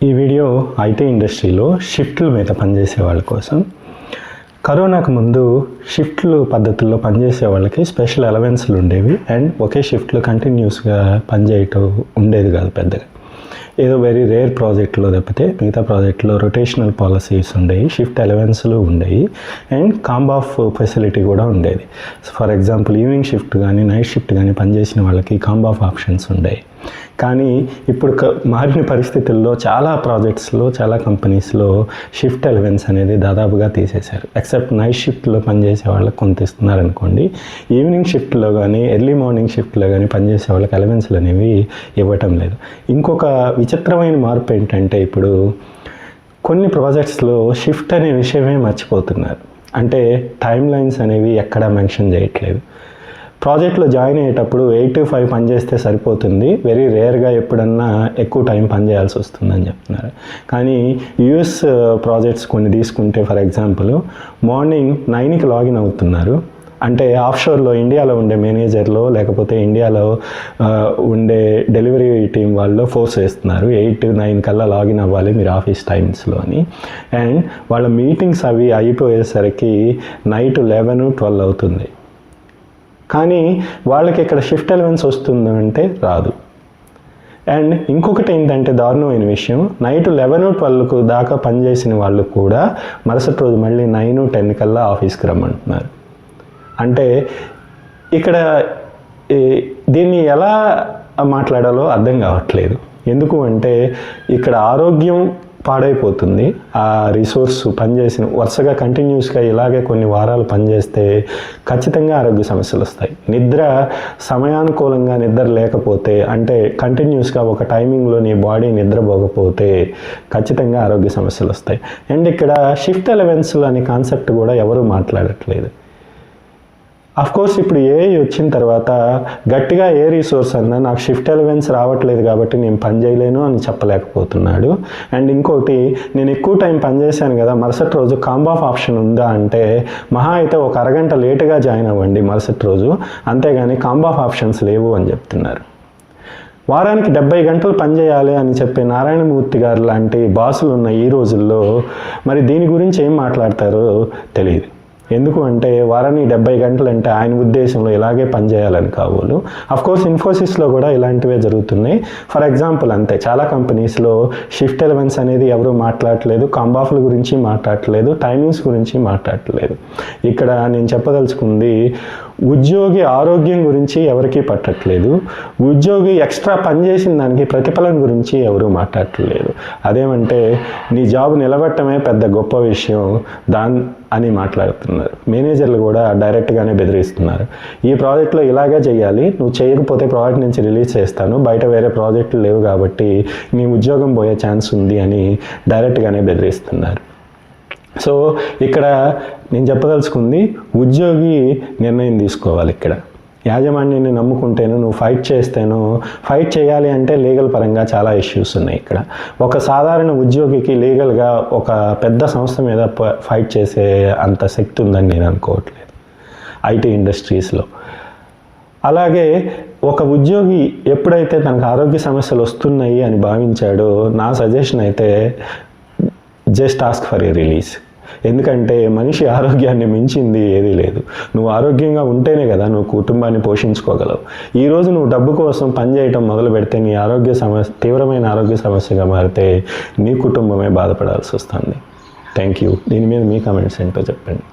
ఈ video IT ఇండస్ట్రీలో షిఫ్ట్ల మీద పనిచేసే వాళ్ళ కోసం. కరోనాకు ముందు షిఫ్ట్లు పద్ధతుల్లో పనిచేసే వాళ్ళకి స్పెషల్ అలవెన్స్లు ఉండేవి అండ్ ఒకే షిఫ్ట్లో కంటిన్యూస్గా పనిచేయటం ఉండేది కాదు పెద్దగా. ఏదో వెరీ రేర్ ప్రాజెక్ట్లో తప్పితే మిగతా ప్రాజెక్ట్లో రొటేషనల్ పాలసీస్ ఉండేవి, షిఫ్ట్ అలవెన్స్లు ఉండేవి అండ్ కాంబ్ ఆఫ్ ఫెసిలిటీ కూడా ఉండేది. ఫర్ ఎగ్జాంపుల్ ఈవినింగ్ షిఫ్ట్ కానీ నైట్ షిఫ్ట్ కానీ పనిచేసిన వాళ్ళకి కాంబ్ ఆఫ్ ఆప్షన్స్ ఉండేవి. కానీ ఇప్పుడు మారిన పరిస్థితుల్లో చాలా ప్రాజెక్ట్స్లో చాలా కంపెనీస్లో షిఫ్ట్ అలవెన్స్ అనేది దాదాపుగా తీసేశారు. ఎక్సెప్ట్ నైట్ షిఫ్ట్లో పనిచేసే వాళ్ళకి కొంత ఇస్తున్నారు అనుకోండి. ఈవినింగ్ షిఫ్ట్లో కానీ ఎర్లీ మార్నింగ్ షిఫ్ట్లో కానీ పనిచేసే వాళ్ళకి అలవెన్స్లు అనేవి ఇవ్వటం లేదు. ఇంకొక విచిత్రమైన మార్పు ఏంటంటే ఇప్పుడు కొన్ని ప్రాజెక్ట్స్లో షిఫ్ట్ అనే విషయమే మర్చిపోతున్నారు. అంటే టైమ్ లైన్స్ అనేవి ఎక్కడా మెన్షన్ చేయట్లేదు. ప్రాజెక్ట్లో జాయిన్ అయ్యేటప్పుడు 8 to 5 పనిచేస్తే సరిపోతుంది, వెరీ రేర్గా ఎప్పుడన్నా ఎక్కువ టైం పనిచేయాల్సి వస్తుందని చెప్తున్నారు. కానీ యూఎస్ ప్రాజెక్ట్స్ కొన్ని తీసుకుంటే ఫర్ ఎగ్జాంపుల్ మార్నింగ్ 9కి లాగిన్ అవుతున్నారు. అంటే ఆఫ్షోర్లో ఇండియాలో ఉండే మేనేజర్లో లేకపోతే ఇండియాలో ఉండే డెలివరీ టీం వాళ్ళు ఫోర్స్ చేస్తున్నారు 8 to 9 కల్లా లాగిన్ అవ్వాలి మీరు ఆఫీస్ టైమ్స్లో అని. అండ్ వాళ్ళ మీటింగ్స్ అవి అయిపోయేసరికి నైట్ 11, 12 అవుతుంది. కానీ వాళ్ళకి ఇక్కడ షిఫ్ట్ అలవెన్స్ వస్తుందంటే రాదు. అండ్ ఇంకొకటి ఏంటంటే దారుణమైన విషయం, నైట్ 11, 12 దాకా పనిచేసిన వాళ్ళు కూడా మరుసటి రోజు మళ్ళీ 9, 10 కల్లా ఆఫీస్కి రమ్మంటున్నారు. అంటే ఇక్కడ దీన్ని ఎలా మాట్లాడాలో అర్థం కావట్లేదు. ఎందుకు అంటే ఇక్కడ ఆరోగ్యం పాడైపోతుంది. ఆ రిసోర్స్ పనిచేసిన వరుసగా కంటిన్యూస్గా ఇలాగే కొన్ని వారాలు పనిచేస్తే ఖచ్చితంగా ఆరోగ్య సమస్యలు వస్తాయి. నిద్ర సమయానుకూలంగా నిద్ర లేకపోతే అంటే కంటిన్యూస్గా ఒక టైమింగ్లో నీ బాడీ నిద్రపోకపోతే ఖచ్చితంగా ఆరోగ్య సమస్యలు వస్తాయి. అండ్ ఇక్కడ షిఫ్ట్ అలవెన్స్లు అనే కాన్సెప్ట్ కూడా ఎవరు మాట్లాడట్లేదు. కోర్స్ ఇప్పుడు ఏఐ వచ్చిన తర్వాత గట్టిగా ఏ రిసోర్స్ అన్నా నాకు షిఫ్ట్ అలవెన్స్ రావట్లేదు కాబట్టి నేను పని చేయలేను అని చెప్పలేకపోతున్నాడు. అండ్ ఇంకోటి, నేను ఎక్కువ టైం పనిచేశాను కదా మరుసటి రోజు కాంబ్ ఆఫ్ ఆప్షన్ ఉందా అంటే మహా అయితే ఒక అరగంట లేటుగా జాయిన్ అవ్వండి మరుసటి రోజు, అంతేగాని కాంబ్ ఆఫ్ ఆప్షన్స్ లేవు అని చెప్తున్నారు. వారానికి 70 గంటలు పనిచేయాలి అని చెప్పే నారాయణమూర్తి గారు లాంటి బాసులు ఉన్న ఈ రోజుల్లో మరి దీని గురించి ఏం మాట్లాడతారో తెలియదు. ఎందుకు అంటే వారానికి 70 గంటలు అంటే ఆయన ఉద్దేశంలో ఇలాగే పనిచేయాలని కాబోలు. కోర్స్ ఇన్ఫోసిస్లో కూడా ఇలాంటివే జరుగుతున్నాయి. ఫర్ ఎగ్జాంపుల్ అంతే, చాలా కంపెనీస్లో షిఫ్ట్ అలవెన్స్ అనేది ఎవరు మాట్లాడట్లేదు, కాంబ్ ఆఫ్ల గురించి మాట్లాడట్లేదు, టైమింగ్స్ గురించి మాట్లాడట్లేదు. ఇక్కడ నేను చెప్పదలుచుకుంది ఉద్యోగి ఆరోగ్యం గురించి ఎవరికీ పట్టట్లేదు, ఉద్యోగి ఎక్స్ట్రా పనిచేసిన దానికి ప్రతిఫలం గురించి ఎవరు మాట్లాడట్లేదు. అదేమంటే నీ జాబ్ నిలబెట్టమే పెద్ద గొప్ప విషయం అని మాట్లాడుతున్నారు. మేనేజర్లు కూడా డైరెక్ట్గానే బెదిరిస్తున్నారు. ఈ ప్రాజెక్ట్లో ఇలాగే చేయాలి, నువ్వు చేయకపోతే ప్రాజెక్ట్ నుంచి రిలీజ్ చేస్తాను, బయట వేరే ప్రాజెక్టులు లేవు కాబట్టి నీ ఉద్యోగం పోయే ఛాన్స్ ఉంది అని డైరెక్ట్గానే బెదిరిస్తున్నారు. సో ఇక్కడ నేను చెప్పదలుచుకుంది ఉద్యోగి నిర్ణయం తీసుకోవాలి. ఇక్కడ యాజమాన్యాన్ని నమ్ముకుంటేను నువ్వు ఫైట్ చేస్తేనో, ఫైట్ చేయాలి అంటే లీగల్ పరంగా చాలా ఇష్యూస్ ఉన్నాయి. ఇక్కడ ఒక సాధారణ ఉద్యోగికి లీగల్గా ఒక పెద్ద సంస్థ మీద ఫైట్ చేసే అంత శక్తి ఉందని నేను అనుకోవట్లేదు ఐటీ ఇండస్ట్రీస్లో. అలాగే ఒక ఉద్యోగి ఎప్పుడైతే తనకు ఆరోగ్య సమస్యలు వస్తున్నాయి అని భావించాడో నా సజెషన్ అయితే just ask for a release. ఎందుకంటే మనిషి ఆరోగ్యాన్ని మించింది ఏదీ లేదు. నువ్వు ఆరోగ్యంగా ఉంటేనే కదా నువ్వు కుటుంబాన్ని పోషించుకోగలవు. ఈరోజు నువ్వు డబ్బు కోసం పనిచేయటం మొదలు పెడితే నీ తీవ్రమైన ఆరోగ్య సమస్యగా మారితే నీ కుటుంబమే బాధపడాల్సి వస్తుంది. Thank you. దీని మీద మీ కామెంట్స్ ఏంటో చెప్పండి.